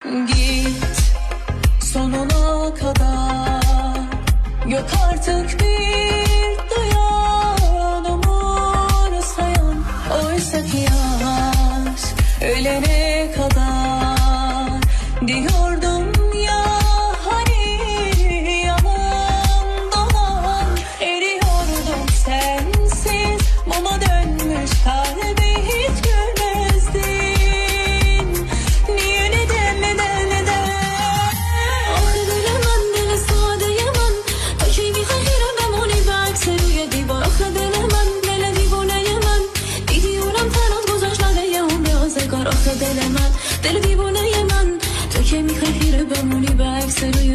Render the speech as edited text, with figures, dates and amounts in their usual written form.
Git sonuna kadar, yok artık bir duyan umursayan. Oysa ki yaş ölene kadar diyordum ya, hani yalan dolan. Eriyordum sensiz, muma dönmüş kalbi hiç görmezdin. Niye neden neden neden? آخه دل من دل ساده من، تو کی میخوای خیره بمونی به عکس روی دیوار. آخه دل من دل دیوونه من، دیدی اونم تنات گذاشت نده یه عمر آزگار. آخه دل من دل دیوونه من، تو کی میخوای خیره بمونی به عکس روی